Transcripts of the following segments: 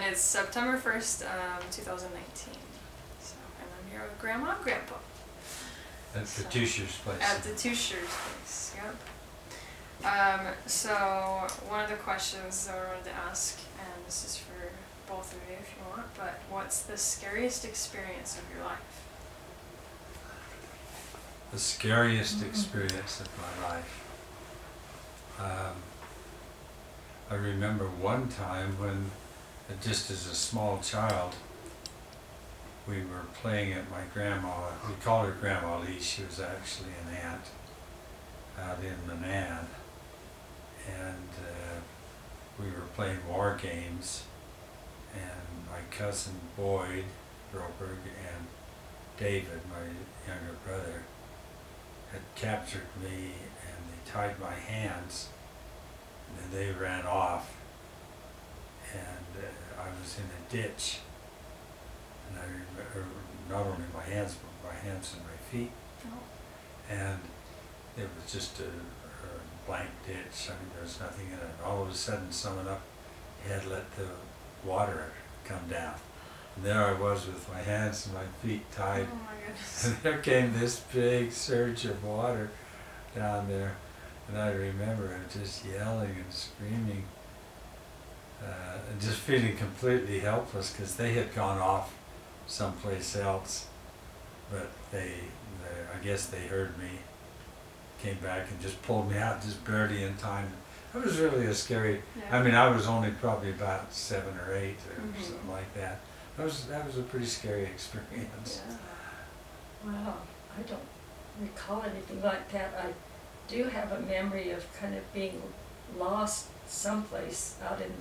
And it's September 1st, 2019. So, and I'm here with Grandma and Grandpa. At the Tushers place. At the Tushers place, yep. So one of the questions that I wanted to ask, and this is for both of you if you want, but what's the scariest experience of your life? The scariest experience of my life. I remember one time when, just as a small child, we were playing at my grandma. We called her Grandma Lee. She was actually an aunt out in Manan, and we were playing war games. And my cousin Boyd Groberg and David, my younger brother, had captured me, and they tied my hands, and then they ran off, and I was in a ditch, and I remember not only my hands, but my hands and my feet, and it was just a blank ditch. I mean, there was nothing in it. All of a sudden, someone up had let the water come down. And there I was with my hands and my feet tied. Oh my goodness. And there came this big surge of water down there. And I remember just yelling and screaming, and just feeling completely helpless because they had gone off someplace else. But I guess they heard me, came back and just pulled me out just barely in time. It was really a scary, I mean, I was only probably about 7 or 8 or something like that. That was a pretty scary experience. Yeah. Wow, I don't recall anything like that. I do have a memory of kind of being lost someplace out in,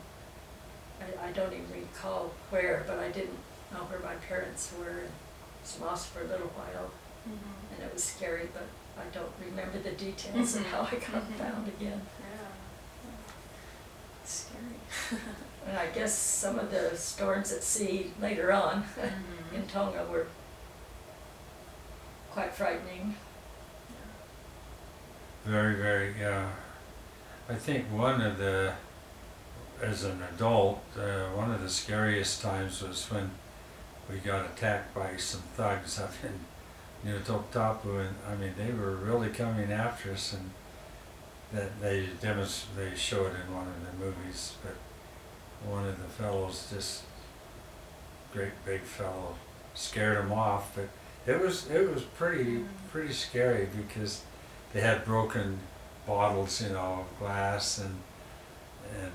I don't even recall where, but I didn't know where my parents were, and was lost for a little while. And it was scary, but I don't remember the details of how I got found again. Yeah. It's scary. And I guess some of the storms at sea later on in Tonga were quite frightening. Very, very, yeah. I think as an adult, one of the scariest times was when we got attacked by some thugs up in New Toptapu, and I mean, they were really coming after us, and that they showed in one of the movies, but one of the fellows, just great big fellow, scared him off. But it was pretty scary because they had broken bottles, of glass, and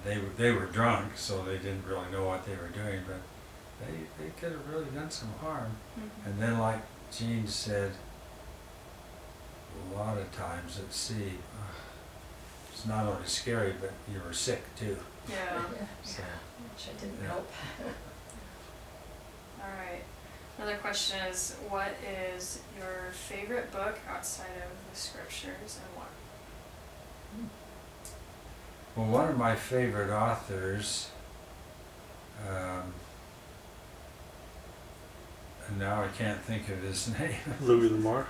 they were drunk, so they didn't really know what they were doing, but they could have really done some harm. And then, like Jean said, a lot of times at sea, it's not only scary, but you were sick too. Yeah. So, Which I didn't help. All right. Another question is, what is your favorite book outside of the scriptures, and what? well, one of my favorite authors, and now I can't think of his name. Louis L'Amour?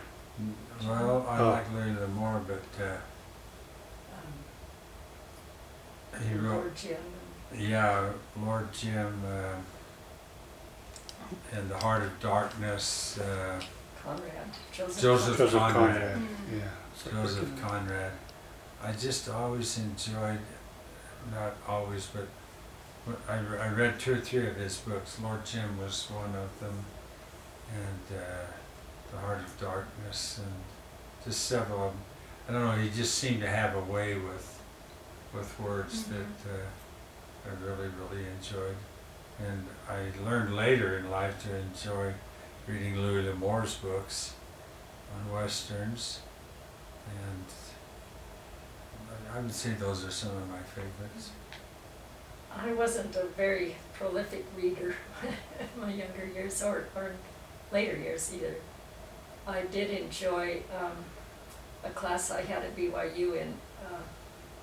Well, I like Louis L'Amour, but he wrote, Lord Jim. yeah, Lord Jim, and The Heart of Darkness, Conrad. Joseph Conrad. Conrad. Yeah. Joseph Conrad. I just always enjoyed, not always, but I read 2 or 3 of his books. Lord Jim was one of them, and The Heart of Darkness, and just several of them. I don't know, he just seemed to have a way with words that I really, really enjoyed. And I learned later in life to enjoy reading Louis L'Amour's books on Westerns, and I would say those are some of my favorites. I wasn't a very prolific reader in my younger years, or later years either. I did enjoy a class I had at BYU in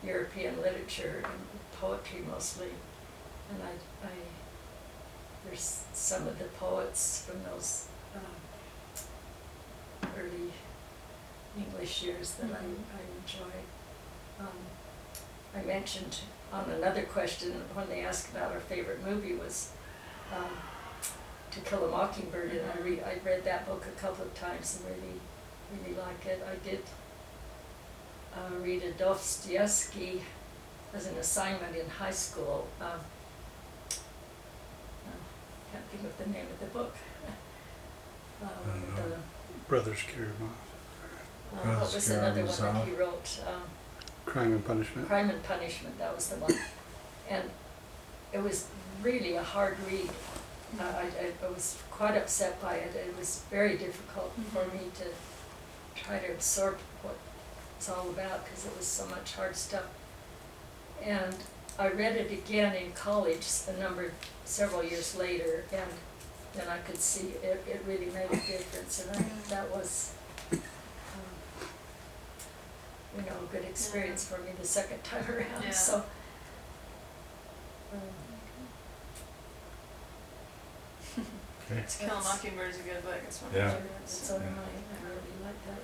European literature and poetry mostly, and I there's some of the poets from those early English years that I enjoy. I mentioned on another question when they asked about our favorite movie was To Kill a Mockingbird, and I read that book a couple of times and really like it. I did read a Dostoevsky as an assignment in high school. Can't think of the name of the book. The, Brothers Karamazov. what was another one that he wrote? Crime and Punishment. Crime and Punishment, that was the one. And it was really a hard read. I was quite upset by it. It was very difficult for me to try to absorb what it's all about, because it was so much hard stuff. And I read it again in college several years later, and then I could see it really made a difference, and that was a good experience for me the second time around. Yeah. So Okay. To Kill a Mockingbird is a good book. It's one of Yeah. my favorites. so I really like that.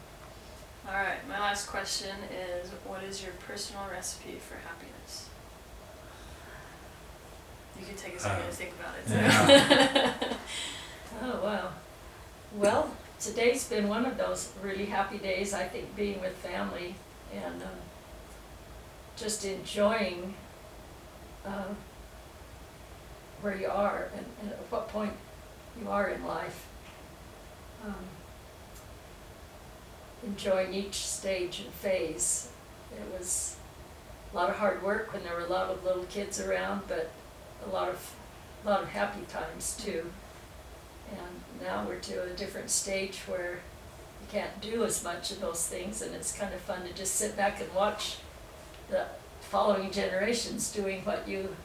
Alright, my last question is, what is your personal recipe for happiness? You can take a second to think about it. Yeah. Oh, wow. Well, today's been one of those really happy days, I think, being with family and just enjoying where you are and at what point you are in life. Enjoying each stage and phase. It was a lot of hard work when there were a lot of little kids around, but a lot of happy times too. And now we're to a different stage where you can't do as much of those things, and it's kind of fun to just sit back and watch the following generations doing what you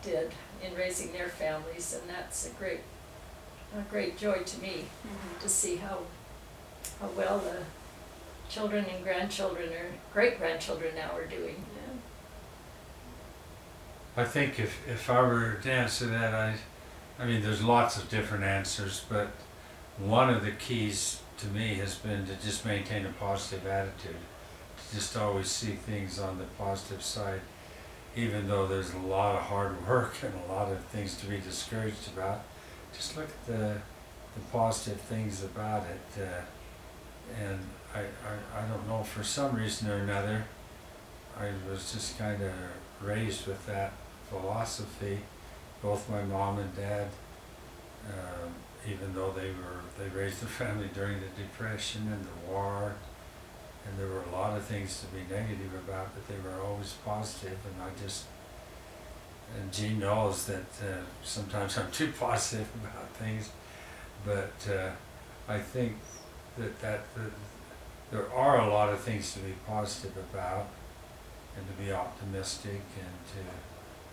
did in raising their families, and that's a great joy to me to see how well the children and grandchildren or great-grandchildren now are doing. Yeah. I think if I were to answer that, I mean, there's lots of different answers, but one of the keys to me has been to just maintain a positive attitude, to just always see things on the positive side, even though there's a lot of hard work and a lot of things to be discouraged about. Just look at the positive things about it, and I don't know, for some reason or another, I was just kind of raised with that philosophy. Both my mom and dad, even though they raised the family during the Depression and the war, and there were a lot of things to be negative about, but they were always positive, and Jean knows that sometimes I'm too positive about things, but I think that there are a lot of things to be positive about, and to be optimistic,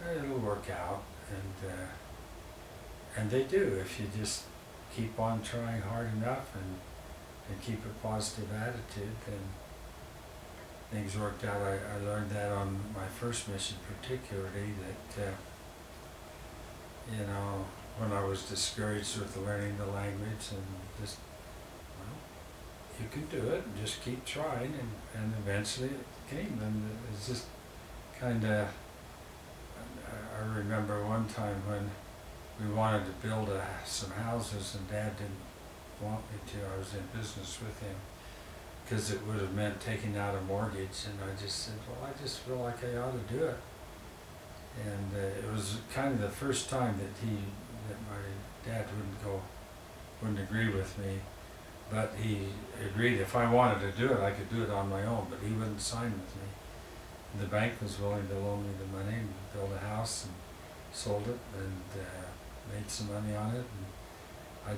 and it'll work out, and they do if you just keep on trying hard enough and keep a positive attitude. Then things worked out. I learned that on my first mission, particularly, that when I was discouraged with learning the language, and just, well, you can do it, and just keep trying, and eventually it came. And it's just kind of, I remember one time when we wanted to build some houses, and Dad didn't want me to. I was in business with him, because it would have meant taking out a mortgage, and I just said, well, I just feel like I ought to do it. And it was kind of the first time that my dad wouldn't agree with me, but he agreed if I wanted to do it, I could do it on my own, but he wouldn't sign with me. And the bank was willing to loan me the money and build a house, and sold it, and made some money on it. And I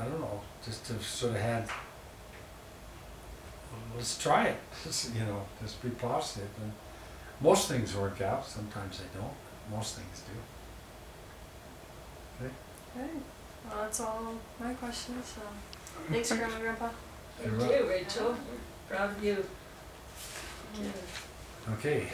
don't know, just to sort of had, let's try it, just be positive. And most things work out, sometimes they don't, but most things do. Okay. Well, that's all my questions. So, thanks, Grandma and Grandpa. Thank you, Rachel. Proud of you. Okay,